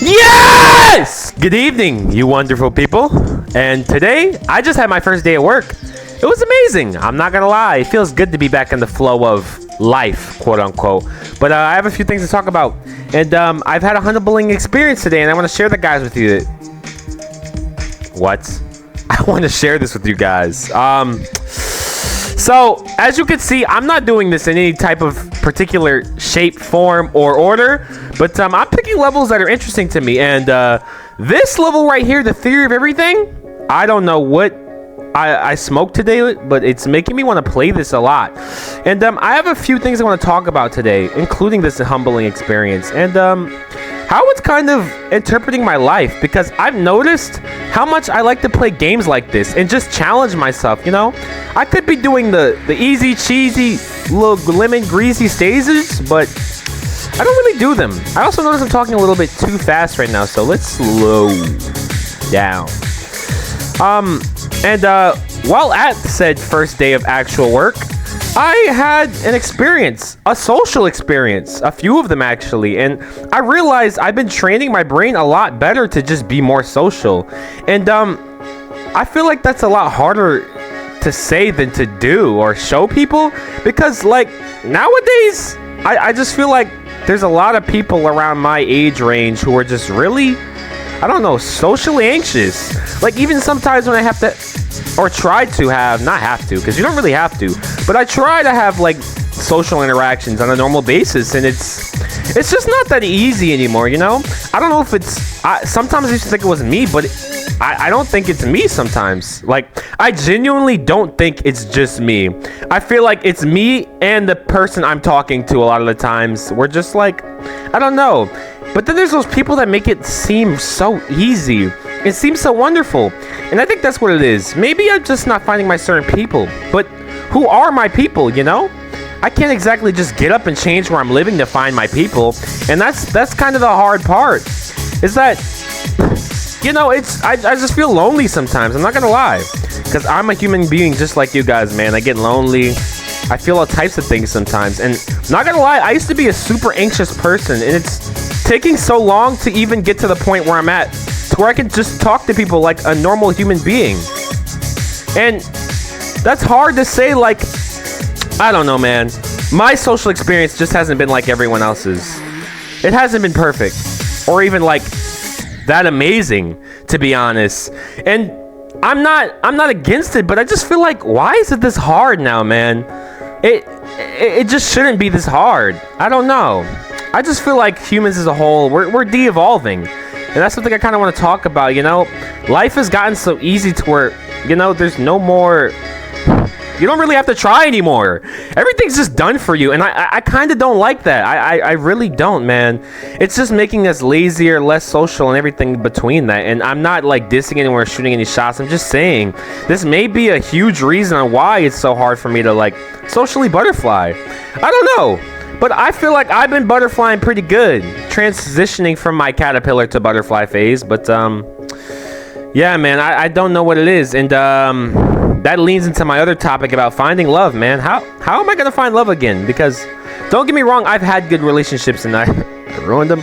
Yes! Good evening, you wonderful people. And today, I just had my first day at work. It was amazing. I'm not gonna lie. It feels good to be back in the flow of life, quote unquote. But I have a few things to talk about. And I've had a humbling experience today, and I want to share the guys with you. What? I want to share this with you guys. So, as you can see, I'm not doing this in any type of particular shape, form, or order, but I'm picking levels that are interesting to me. And this level right here, the theory of everything, I don't know what I smoked today, but it's making me want to play this a lot. And I have a few things I want to talk about today, including this humbling experience. And how it's kind of interpreting my life, because I've noticed how much I like to play games like this and just challenge myself, you know? I could be doing the easy, cheesy, little lemon greasy stages, but I don't really do them. I also notice I'm talking a little bit too fast right now, so let's slow down. While at said first day of actual work, I had an experience, a social experience, a few of them actually, and I realized I've been training my brain a lot better to just be more social. And I feel like that's a lot harder to say than to do or show people, because like nowadays I just feel like there's a lot of people around my age range who are just really, I don't know, socially anxious. Like even sometimes when I have to, or try to have, not have to, because you don't really have to, but I try to have like social interactions on a normal basis, and it's just not that easy anymore, you know? I don't know if sometimes I used to think it was me, but I don't think it's me sometimes. Like, I genuinely don't think it's just me. I feel like it's me and the person I'm talking to a lot of the times. We're just like, I don't know. But then there's those people that make it seem so easy. It seems so wonderful. And I think that's what it is. Maybe I'm just not finding my certain people. But who are my people, you know? I can't exactly just get up and change where I'm living to find my people. And that's kind of the hard part. Is that, you know, I just feel lonely sometimes. I'm not going to lie. Because I'm a human being just like you guys, man. I get lonely. I feel all types of things sometimes. And not going to lie, I used to be a super anxious person. And it's taking so long to even get to the point where I'm at, to where I can just talk to people like a normal human being. And that's hard to say, like, I don't know, man. My social experience just hasn't been like everyone else's. It hasn't been perfect, or even like that amazing, to be honest. And I'm not against it, but I just feel like, why is it this hard now, man? It just shouldn't be this hard. I don't know. I just feel like humans as a whole, we're de-evolving. And that's something I kind of want to talk about, you know? Life has gotten so easy to where, you know, there's no more, you don't really have to try anymore. Everything's just done for you. And I kind of don't like that. I really don't, man. It's just making us lazier, less social, and everything between that. And I'm not like dissing anyone or shooting any shots. I'm just saying this may be a huge reason on why it's so hard for me to like socially butterfly. I don't know. But I feel like I've been butterflying pretty good, transitioning from my caterpillar to butterfly phase. But yeah, man, I don't know what it is. And that leads into my other topic about finding love, man. How am I going to find love again? Because don't get me wrong, I've had good relationships and I ruined them.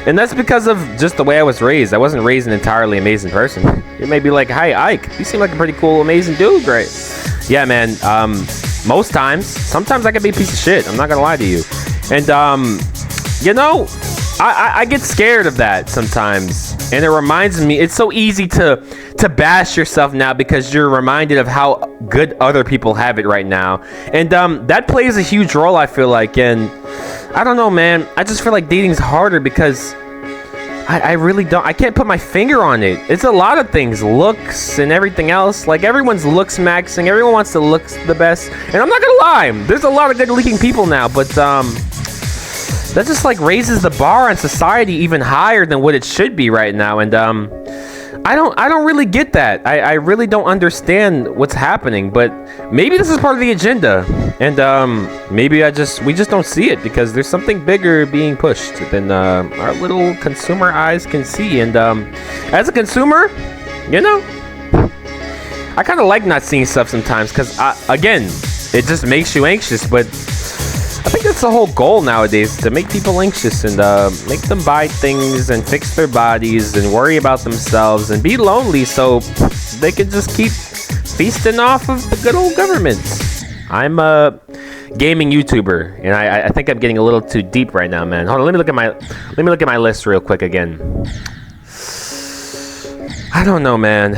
And that's because of just the way I was raised. I wasn't raised an entirely amazing person. You may be like, hi, Ike, you seem like a pretty cool, amazing dude. Great. Yeah, man. Most times, sometimes I can be a piece of shit. I'm not gonna lie to you. And you know, I get scared of that sometimes. And it reminds me, it's so easy to bash yourself now because you're reminded of how good other people have it right now. And that plays a huge role, I feel like. And I don't know, man. I just feel like dating's harder because I really don't. I can't put my finger on it. It's a lot of things, looks and everything else. Like everyone's looks maxing. Everyone wants to look the best. And I'm not gonna lie, there's a lot of good-looking people now, but that just like raises the bar on society even higher than what it should be right now. And I don't really get that. I really don't understand what's happening. But maybe this is part of the agenda. And maybe we just don't see it because there's something bigger being pushed than our little consumer eyes can see. And as a consumer, you know, I kind of like not seeing stuff sometimes because, again, it just makes you anxious. But I think that's the whole goal nowadays, to make people anxious and make them buy things and fix their bodies and worry about themselves and be lonely so they can just keep feasting off of the good old government. I'm a gaming YouTuber, and I think I'm getting a little too deep right now, man. Hold on, let me look at my list real quick again. I don't know, man.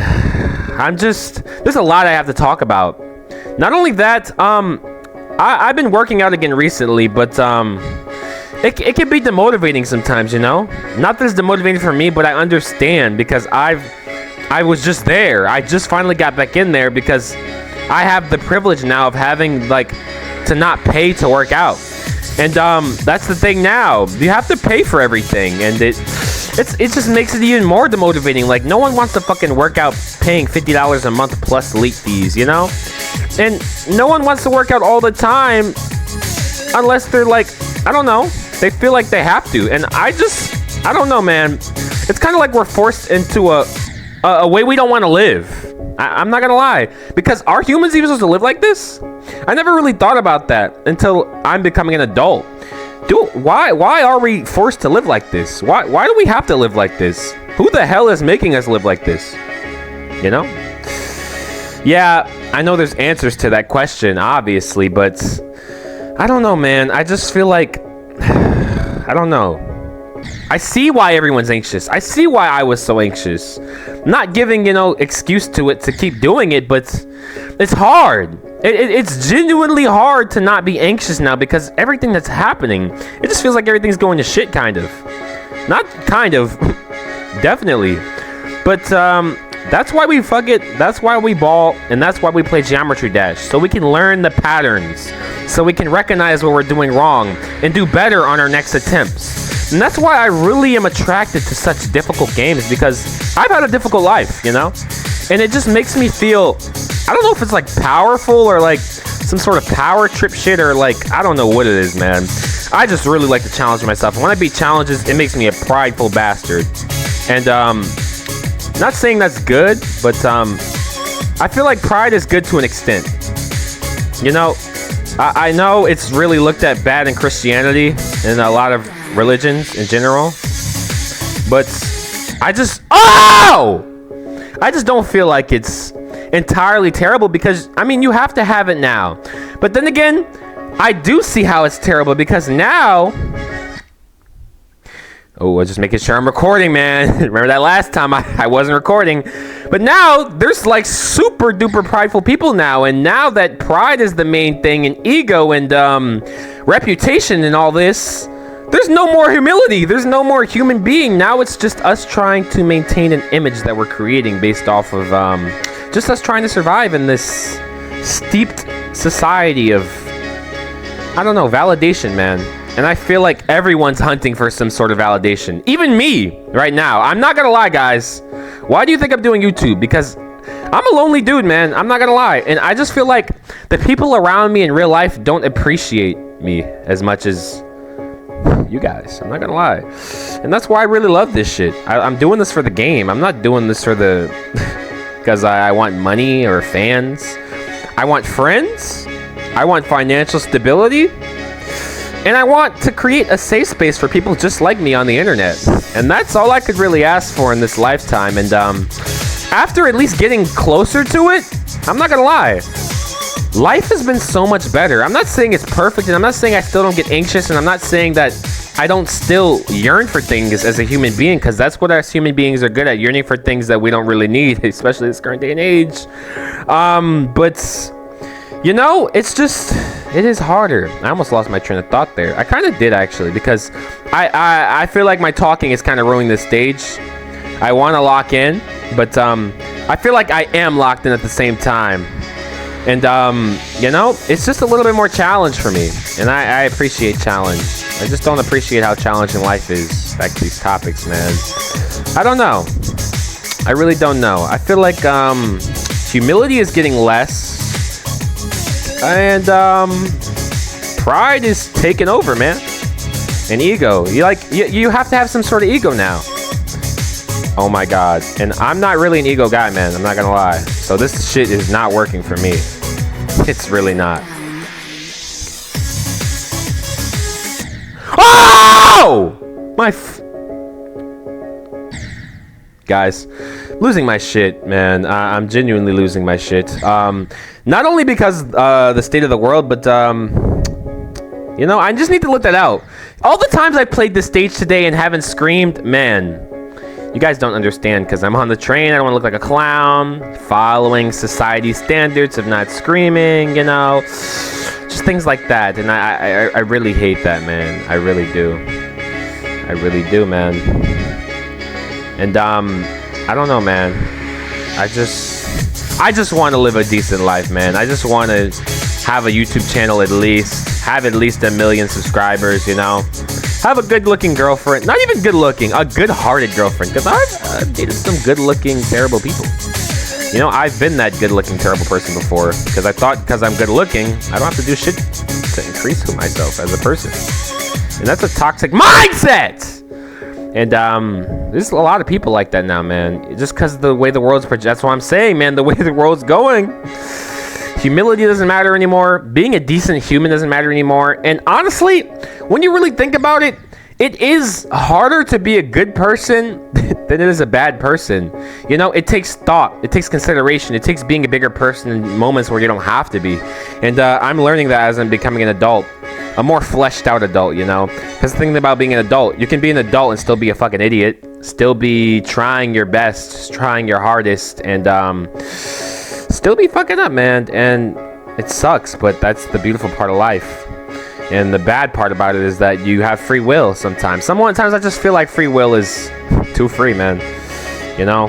There's a lot I have to talk about. Not only that, I've been working out again recently, but it can be demotivating sometimes, you know? Not that it's demotivating for me, but I understand because I was just there. I just finally got back in there because I have the privilege now of having, like, to not pay to work out. And that's the thing now. You have to pay for everything, and it just makes it even more demotivating. Like, no one wants to fucking work out paying $50 a month plus late fees, you know? And no one wants to work out all the time unless they're like, I don't know, they feel like they have to. And I don't know, man. It's kind of like we're forced into a way we don't want to live. I'm not gonna lie, because are humans even supposed to live like this? I never really thought about that until I'm becoming an adult. Why are we forced to live like this? Why do we have to live like this? Who the hell is making us live like this? You know? Yeah, I know there's answers to that question, obviously, but I don't know, man. I just feel like I don't know. I see why everyone's anxious. I see why I was so anxious. Not giving, excuse to it to keep doing it, but it's hard. It's genuinely hard to not be anxious now because everything that's happening, it just feels like everything's going to shit, kind of. Not kind of, definitely. But that's why we fuck it. That's why we ball, and that's why we play Geometry Dash, so we can learn the patterns, so we can recognize what we're doing wrong and do better on our next attempts. And that's why I really am attracted to such difficult games, because I've had a difficult life, and it just makes me feel, I don't know if it's like powerful or like some sort of power trip shit, or like, I don't know what it is, man. I just really like to challenge myself. When I beat challenges, it makes me a prideful bastard. And not saying that's good, but I feel like pride is good to an extent. I know it's really looked at bad in Christianity and a lot of religions in general, but I just don't feel like it's entirely terrible, because you have to have it now. But then again, I do see how it's terrible, because now, I'm just making sure I'm recording, man. Remember that last time I wasn't recording. But now there's like super duper prideful people now, and now that pride is the main thing, and ego and reputation and all this, there's no more humility. There's no more human being. Now it's just us trying to maintain an image that we're creating based off of just us trying to survive in this steeped society of, I don't know, validation, man. And I feel like everyone's hunting for some sort of validation. Even me right now. I'm not gonna lie, guys. Why do you think I'm doing YouTube? Because I'm a lonely dude, man. I'm not gonna lie. And I just feel like the people around me in real life don't appreciate me as much as you guys. I'm not gonna lie. And that's why I really love this shit. I'm doing this for the game. I'm not doing this for the because I want money or fans. I want friends. I want financial stability. And I want to create a safe space for people just like me on the internet. And that's all I could really ask for in this lifetime. And after at least getting closer to it, I'm not gonna lie, life has been so much better. I'm not saying it's perfect, and I'm not saying I still don't get anxious, and I'm not saying that I don't still yearn for things as a human being, because that's what us human beings are good at, yearning for things that we don't really need, especially this current day and age. But it's just, it is harder. I almost lost my train of thought there. I kind of did, actually, because I feel like my talking is kind of ruining the stage. I want to lock in, but I feel like I am locked in at the same time. And, it's just a little bit more challenge for me. And I appreciate challenge. I just don't appreciate how challenging life is. Back to these topics, man. I don't know. I really don't know. I feel like humility is getting less. And pride is taking over, man. And ego. You have to have some sort of ego now. Oh my god. And I'm not really an ego guy, man. I'm not gonna lie. So this shit is not working for me. It's really not. Oh! Guys, losing my shit, man. I'm genuinely losing my shit. Not only because the state of the world, but you know, I just need to look that out. All the times I played this stage today and haven't screamed, man. You guys don't understand because I'm on the train. I don't want to look like a clown. Following society standards of not screaming, you know, just things like that. And I really hate that, man. I really do. I really do, man. And I don't know, man. I just want to live a decent life, man. I just want to have a YouTube channel at least. Have at least 1 million subscribers, you know. Have a good-looking girlfriend. Not even good-looking, a good-hearted girlfriend. Because I've dated some good-looking, terrible people. You know, I've been that good-looking, terrible person before. Because I thought because I'm good-looking, I don't have to do shit to increase myself as a person. And that's a toxic mindset! And there's a lot of people like that now, man. Just because of the way the world's projected. That's what I'm saying, man. The way the world's going. Humility doesn't matter anymore. Being a decent human doesn't matter anymore. And honestly, when you really think about it, it is harder to be a good person than it is a bad person. You know, it takes thought. It takes consideration. It takes being a bigger person in moments where you don't have to be. And I'm learning that as I'm becoming an adult. A more fleshed out adult, you know? Because the thing about being an adult, you can be an adult and still be a fucking idiot. Still be trying your best, trying your hardest, and still be fucking up, man. And it sucks, but that's the beautiful part of life. And the bad part about it is that you have free will sometimes. Sometimes I just feel like free will is too free, man. You know?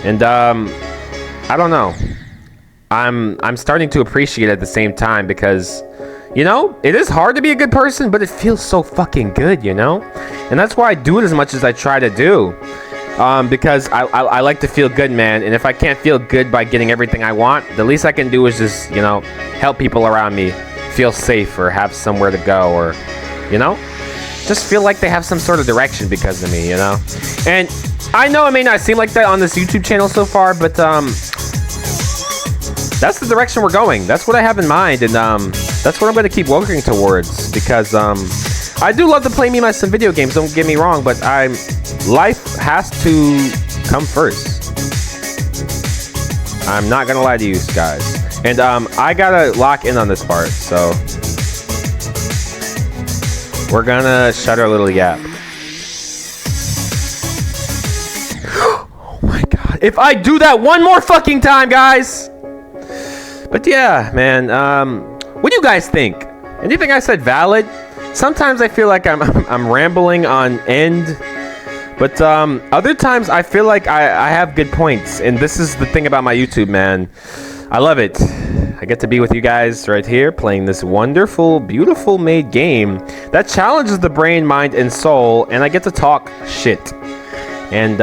And I don't know. I'm starting to appreciate it at the same time because, you know, it is hard to be a good person, but it feels so fucking good, you know? And that's why I do it as much as I try to do. Because I like to feel good, man. And if I can't feel good by getting everything I want, the least I can do is just, you know, help people around me feel safe or have somewhere to go or, you know, just feel like they have some sort of direction because of me, you know? And I know it may not seem like that on this YouTube channel so far, but that's the direction we're going. That's what I have in mind. And that's what I'm going to keep working towards because I do love to play some video games, don't get me wrong, but life has to come first. I'm not gonna lie to you guys. And I gotta lock in on this part, so we're gonna shut our little gap. Oh my god. If I do that one more fucking time, guys! But yeah, man, what do you guys think? Anything I said valid? Sometimes I feel like I'm rambling on end. But other times I feel like I have good points. And this is the thing about my YouTube, man. I love it. I get to be with you guys right here playing this wonderful, beautiful made game that challenges the brain, mind, and soul. And I get to talk shit. And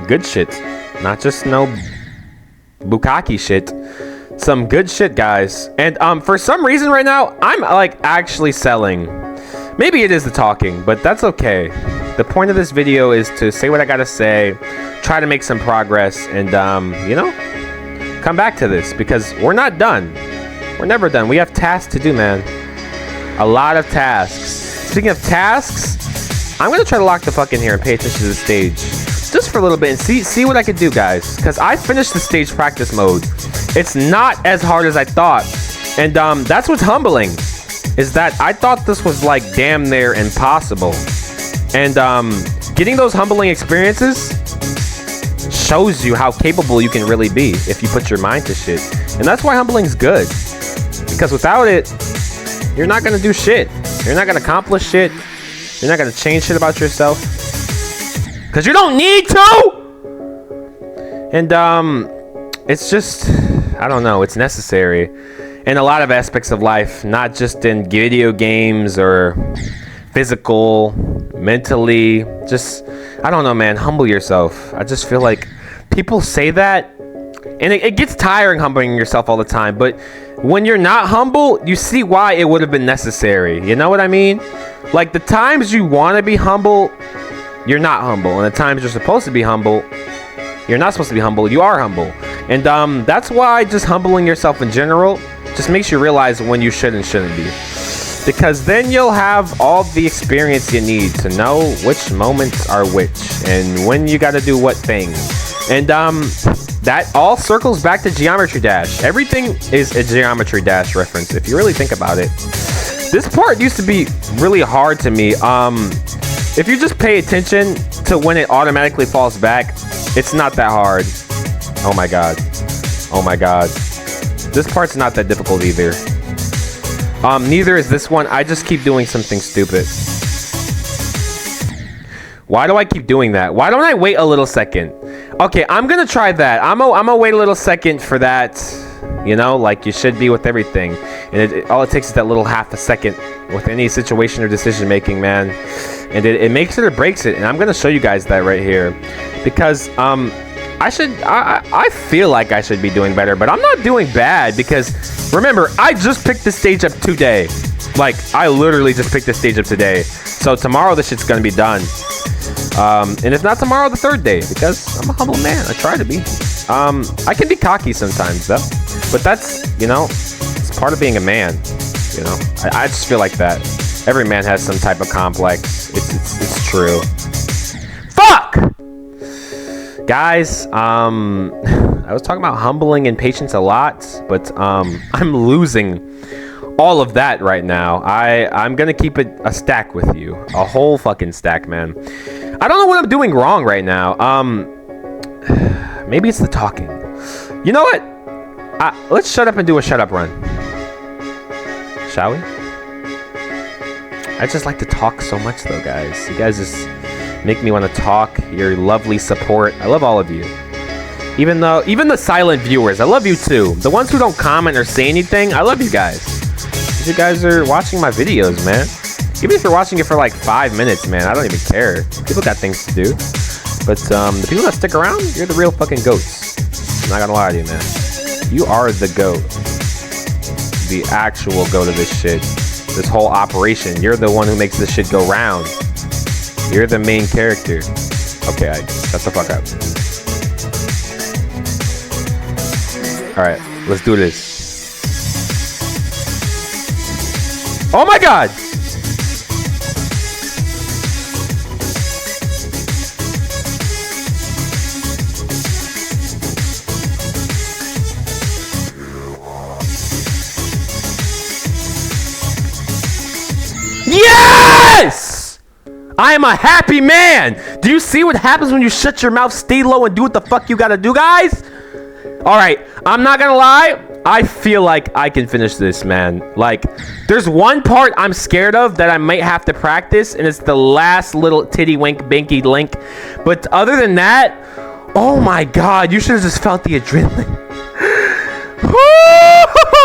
good shit. Not just no bukkake shit. Some good shit, guys. And for some reason right now, I'm like actually selling. Maybe it is the talking, but that's okay. The point of this video is to say what I gotta say, try to make some progress, and you know, come back to this because we're not done. We're never done. We have tasks to do, man. A lot of tasks. Speaking of tasks, I'm gonna try to lock the fuck in here and pay attention to the stage just for a little bit and see what I can do, guys. Because I finished the stage practice mode. It's not as hard as I thought, and that's what's humbling. Is that I thought this was like damn near impossible. And getting those humbling experiences shows you how capable you can really be if you put your mind to shit. And that's why humbling's good. Because without it, you're not gonna do shit. You're not gonna accomplish shit. You're not gonna change shit about yourself. Because you don't need to! And it's just, I don't know, it's necessary. In a lot of aspects of life, not just in video games or physical, mentally, just, I don't know, man, humble yourself. I just feel like people say that, and it gets tiring humbling yourself all the time, but when you're not humble, you see why it would have been necessary. You know what I mean? Like, the times you want to be humble, you're not humble, and the times you're supposed to be humble, you're not supposed to be humble, you are humble. And that's why just humbling yourself in general just makes you realize when you should and shouldn't be. because then you'll have all the experience you need to know which moments are which and when you got to do what thing. And that all circles back to Geometry Dash. Everything is a Geometry Dash reference if you really think about it. This part used to be really hard to me. If you just pay attention to when it automatically falls back, it's not that hard. Oh my god. Oh my god. This part's not that difficult either. Neither is this one. I just keep doing something stupid. Why do I keep doing that? Why don't I wait a little second? Okay, I'm gonna try that. I'm gonna wait a little second for that. You know, like you should be with everything. And all it takes is that little half a second with any situation or decision making, man. And it makes it or breaks it. And I'm gonna show you guys that right here. Because I feel like I should be doing better, but I'm not doing bad because remember, I just picked the stage up today. Like, I literally just picked the stage up today. So tomorrow this shit's gonna be done. And if not tomorrow, the third day, because I'm a humble man. I try to be. I can be cocky sometimes though, but that's, you know, it's part of being a man. You know, I just feel like that. Every man has some type of complex. It's true. Fuck! Guys, I was talking about humbling and patience a lot, but I'm losing all of that right now. I'm gonna keep it a stack with you, a whole fucking stack, man. I don't know what I'm doing wrong right now. Maybe it's the talking. You know what? Let's shut up and do a shut up run. Shall we? I just like to talk so much though, guys. You guys just make me want to talk. Your lovely support. I love all of you. Even the silent viewers, I love you too. The ones who don't comment or say anything, I love you guys. You guys are watching my videos, man. Even if you're watching it for like 5 minutes, man, I don't even care. People got things to do. But the people that stick around, you're the real fucking goats. I'm not gonna lie to you, man. You are the goat. The actual goat of this shit. This whole operation. You're the one who makes this shit go round. You're the main character. Okay, shut the fuck up. Alright, let's do this. Oh my god! Yes! I am a happy man! Do you see what happens when you shut your mouth, stay low, and do what the fuck you gotta do, guys? Alright, I'm not gonna lie. I feel like I can finish this, man. Like, there's one part I'm scared of that I might have to practice, and it's the last little titty wink binky link. But other than that, oh my god, you should have just felt the adrenaline.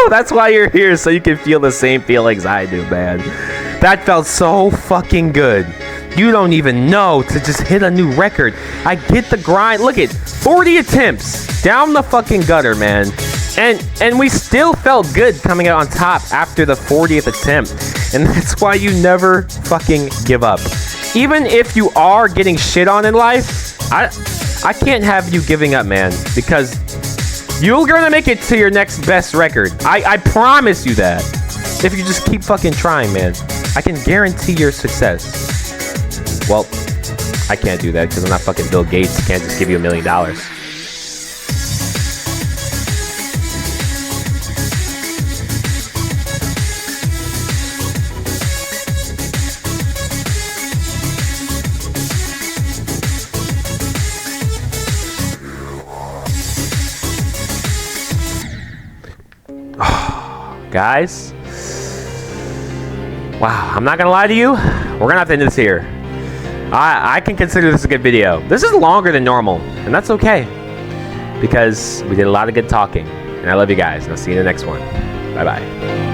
That's why you're here, so you can feel the same feelings I do, man. That felt so fucking good. You don't even know to just hit a new record. I get the grind. Look at 40 attempts down the fucking gutter, man. And we still felt good coming out on top after the 40th attempt. And that's why you never fucking give up. Even if you are getting shit on in life, I can't have you giving up, man, because you're gonna make it to your next best record. I promise you that. If you just keep fucking trying, man. I can guarantee your success. Well, I can't do that because I'm not fucking Bill Gates. I can't just give you $1 million. Guys, wow, I'm not gonna lie to you, we're gonna have to end this here. I can consider this a good video. This is longer than normal, and that's okay, because we did a lot of good talking, and I love you guys, and I'll see you in the next one. Bye bye.